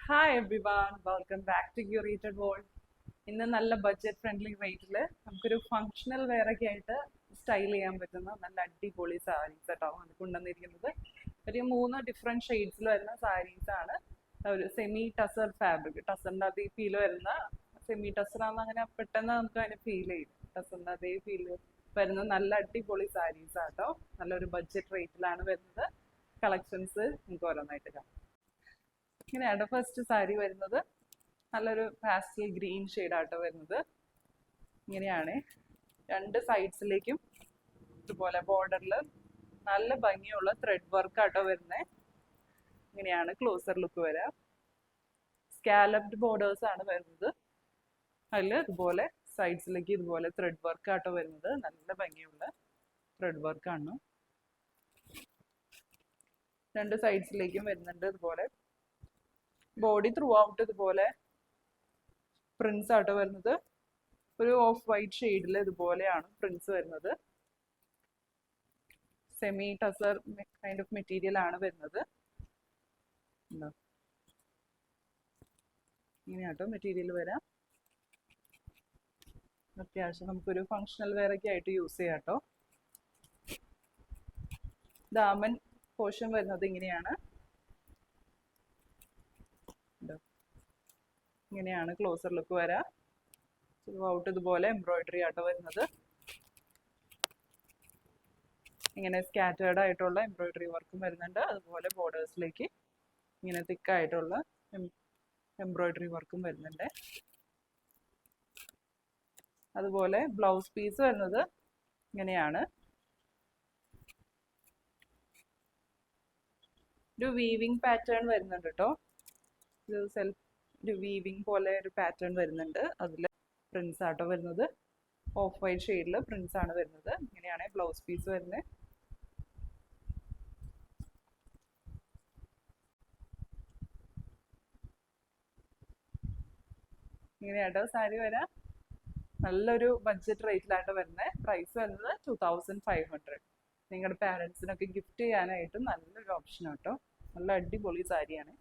Hi everyone welcome back to curated world. ഇന്ന് നല്ല budget friendly റേറ്റിൽ നമുക്കൊരു ഫങ്ഷണൽ വെയർ ഒക്കെ ആയിട്ട് സ്റ്റൈൽ ചെയ്യാൻ പറ്റുന്ന നല്ല അടിപൊളി സാരീസ് കേട്ടോ അത് കൊണ്ടുവന്നിരിക്കുന്നത്. ഒരു 3 ഡിഫറെൻറ്റ് ഷെയ്ഡ്സിൽ വരുന്ന സാരീസ് ആണ്. ഒരു സെമി ടസർ ഫാബ്രിക്, ടസറിൻ്റെ അതേ ഫീൽ വരുന്ന, സെമി ടസറാണെന്ന് അങ്ങനെ പെട്ടെന്ന് നമുക്ക് അതിന് ഫീൽ ചെയ്യും. ടസറിൻ്റെ അതേ ഫീൽ വരുന്ന നല്ല അടിപൊളി സാരീസ് ആട്ടോ. നല്ലൊരു ബഡ്ജറ്റ് റേറ്റിലാണ് വരുന്നത്. കളക്ഷൻസ് നമുക്ക് ഓരോന്നായിട്ട് കാണാം. ഇങ്ങനെയാണ് ഫസ്റ്റ് സാരി വരുന്നത്. നല്ലൊരു പാസ്റ്റൽ ഗ്രീൻ ഷെയ്ഡാട്ടോ വരുന്നത്. ഇങ്ങനെയാണ് രണ്ട് സൈഡ്സിലേക്കും ഇതുപോലെ ബോർഡറിൽ നല്ല ഭംഗിയുള്ള ത്രെഡ് വർക്ക് ആട്ടോ വരുന്നത്. ഇങ്ങനെയാണ് ക്ലോസർ ലുക്ക് വരാം. സ്കാലപ്ഡ് ബോർഡേഴ്സ് ആണ് വരുന്നത്. അതിൽ ഇതുപോലെ സൈഡ്സിലേക്ക് ഇതുപോലെ ത്രെഡ് വർക്ക് ആട്ടോ വരുന്നത്. നല്ല ഭംഗിയുള്ള ത്രെഡ് വർക്കാണ്. രണ്ട് സൈഡ്സിലേക്കും വരുന്നുണ്ട്. ഇതുപോലെ ബോഡി ത്രൂ ഔട്ട് ഇതുപോലെ പ്രിന്റ്സ് ആട്ടോ വരുന്നത്. ഒരു ഓഫ് വൈറ്റ് ഷെയ്ഡിൽ ഇതുപോലെയാണ് പ്രിന്റ്സ് വരുന്നത്. Semi tussar kind of material ആണ് വരുന്നത്. ഇങ്ങനെയാട്ടോ മെറ്റീരിയൽ വരാം. അത്യാവശ്യം നമുക്കൊരു ഫങ്ഷണൽ വെയർ ഒക്കെ ആയിട്ട് യൂസ് ചെയ്യാം കേട്ടോ. ദാമൻ പോർഷൻ വരുന്നത് ഇങ്ങനെയാണ്. ഇങ്ങനെയാണ് ക്ലോസർ ലുക്ക് വരാം. ഔട്ട് ഇതുപോലെ എംബ്രോയിഡറി ആട്ടോ വരുന്നത്. ഇങ്ങനെ സ്കാറ്റേർഡ് ആയിട്ടുള്ള എംബ്രോയിഡറി വർക്കും വരുന്നുണ്ട്. അതുപോലെ ബോർഡേഴ്സിലേക്ക് ഇങ്ങനെ തിക്കായിട്ടുള്ള എംബ്രോയിഡറി വർക്കും വരുന്നുണ്ട്. അതുപോലെ ബ്ലൗസ് പീസ് വരുന്നത് ഇങ്ങനെയാണ്. ഒരു വീവിങ് പാറ്റേൺ വരുന്നുണ്ട് കേട്ടോ. ഒരു വീവിങ് പോലെ ഒരു പാറ്റേൺ വരുന്നുണ്ട്. അതിൽ പ്രിന്റ്സ് ആട്ടോ വരുന്നത്. ഓഫ് വൈറ്റ് ഷെയ്ഡിൽ പ്രിന്റ്സ് ആണ് വരുന്നത്. ഇങ്ങനെയാണ് ബ്ലൗസ് പീസ് വരുന്നത്. ഇങ്ങനെയാട്ടോ സാരി വരാം. നല്ലൊരു ബഡ്ജറ്റ് റേറ്റിലാട്ടോ വരുന്നത്. പ്രൈസ് വരുന്നത് 2500. നിങ്ങളുടെ പാരൻസിനൊക്കെ ഗിഫ്റ്റ് ചെയ്യാനായിട്ട് നല്ലൊരു ഓപ്ഷൻ ആട്ടോ. നല്ല അടിപൊളി സാരിയാണ്.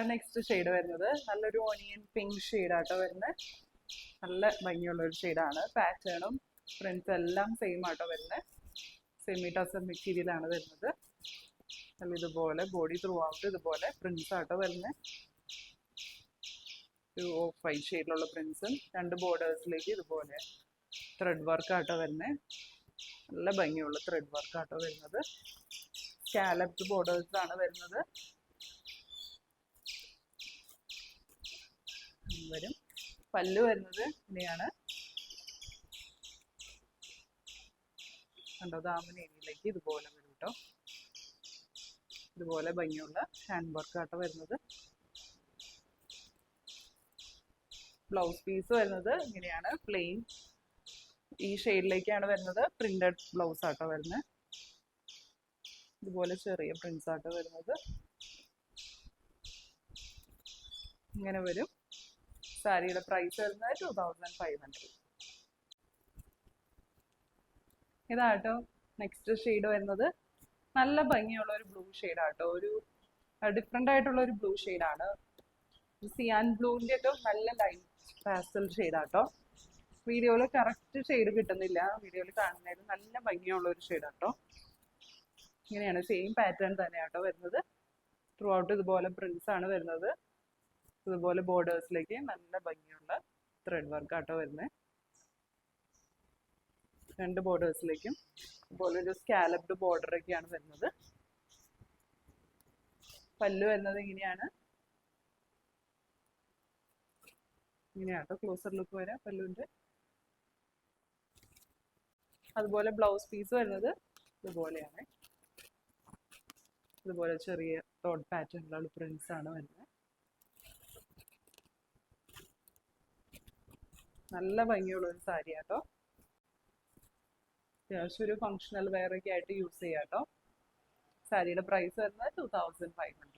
നെക്സ്റ്റ് ഷെയ്ഡ് വരുന്നത് നല്ലൊരു ഓണിയൻ പിങ്ക് ഷെയ്ഡാട്ടോ വരുന്നത്. നല്ല ഭംഗിയുള്ളൊരു ഷെയ്ഡാണ്. പാറ്റേണും പ്രിന്റ്സ് എല്ലാം സെയിം ആട്ടോ വരുന്നത്. സെമി ടസർ മെറ്റീരിയൽ ആണ് വരുന്നത്. ഇതുപോലെ ബോഡി ത്രൂ ഔട്ട് ഇതുപോലെ പ്രിന്റ്സ് ആട്ടോ വരുന്നത്. ഒരു ഓഫ് വൈറ്റ് ഷെയ്ഡിലുള്ള പ്രിന്റ്സും രണ്ട് ബോർഡേഴ്സിലേക്ക് ഇതുപോലെ ത്രെഡ് വർക്ക് ആട്ടോ വരുന്നത്. നല്ല ഭംഗിയുള്ള ത്രെഡ് വർക്ക് ആട്ടോ വരുന്നത്. സ്കാലപ്ഡ് ബോർഡേഴ്സ് ആണ് വരുന്നത്. വരും. പല്ലു വരുന്നത് ഇങ്ങനെയാണ്. കണ്ടോ, ദാമൻ ഏരിയയിലേക്ക് ഇതുപോലെ വരും കേട്ടോ. ഇതുപോലെ ഭംഗിയുള്ള ഹാൻഡ് വർക്ക് ആട്ടോ വരുന്നത്. ബ്ലൗസ് പീസ് വരുന്നത് ഇങ്ങനെയാണ്. പ്ലെയിൻ ഈ ഷെയ്ഡിലേക്കാണ് വരുന്നത്. പ്രിന്റഡ് ബ്ലൗസ് ആട്ടോ വരുന്നത്. ഇതുപോലെ ചെറിയ പ്രിന്റ്സ് ആട്ടോ വരുന്നത്. ഇങ്ങനെ വരും. സാരിയുടെ പ്രൈസ് വരുന്നത് 2500. ഇതാട്ടോ നെക്സ്റ്റ് ഷെയ്ഡ് വരുന്നത്. നല്ല ഭംഗിയുള്ള ഒരു ബ്ലൂ ഷെയ്ഡാട്ടോ. ഒരു ഡിഫറെൻ്റ് ആയിട്ടുള്ള ഒരു ബ്ലൂ ഷെയ്ഡാണ്. സിയാൻ ബ്ലൂവിൻ്റെ ഒക്കെ നല്ല ലൈറ്റ് പാസ്റ്റൽ ഷെയ്ഡാട്ടോ. വീഡിയോയിൽ കറക്റ്റ് ഷെയ്ഡ് കിട്ടുന്നില്ല. വീഡിയോയിൽ കാണുന്നതിന് നല്ല ഭംഗിയുള്ള ഒരു ഷെയ്ഡാട്ടോ. ഇങ്ങനെയാണ് സെയിം പാറ്റേൺ തന്നെയാട്ടോ വരുന്നത്. ത്രൂ ഔട്ട് ഇതുപോലെ പ്രിന്റ്സ് ആണ് വരുന്നത്. ഇതുപോലെ ബോർഡേഴ്സിലേക്ക് നല്ല ഭംഗിയുള്ള ത്രെഡ് വർക്ക് ആട്ടോ വരുന്നത്. രണ്ട് ബോർഡേഴ്സിലേക്കും ഇതുപോലെ ഒരു സ്കാലപ്ഡ് ബോർഡറൊക്കെയാണ് വരുന്നത്. പല്ലു വരുന്നത് ഇങ്ങനെയാണ്. ഇങ്ങനെയാട്ടോ ക്ലോസർ ലുക്ക് വരാം പല്ലുവിൻ്റെ. അതുപോലെ ബ്ലൗസ് പീസ് വരുന്നത് ഇതുപോലെയാണ്. ഇതുപോലെ ചെറിയ ഡോട്ട് പാറ്റേണിലുള്ള പ്രിന്റ്സ് ആണ് വരുന്നത്. നല്ല ഭംഗിയുള്ള ഒരു സാരി ആട്ടോ. അത്യാവശ്യം ഒരു ഫങ്ഷണൽ വെയർ ഒക്കെ ആയിട്ട് യൂസ് ചെയ്യാം കേട്ടോ. സാരിയുടെ പ്രൈസ് വരുന്നത് 2500.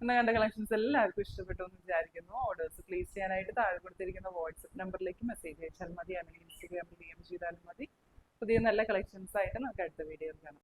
ഇന്ന് കണ്ട കളക്ഷൻസ് എല്ലാവർക്കും ഇഷ്ടപ്പെട്ടു എന്ന് വിചാരിക്കുന്നു. ഓർഡേഴ്സ് പ്ലേസ് ചെയ്യാനായിട്ട് താഴെ കൊടുത്തിരിക്കുന്ന വാട്സപ്പ് നമ്പറിലേക്ക് മെസ്സേജ് അയച്ചാൽ മതി. അല്ലെങ്കിൽ ഇൻസ്റ്റഗ്രാമിൽ DM ചെയ്താലും മതി. പുതിയ നല്ല കളക്ഷൻസ് ആയിട്ട് നമുക്ക് അടുത്ത വീഡിയോയിൽ കാണാം.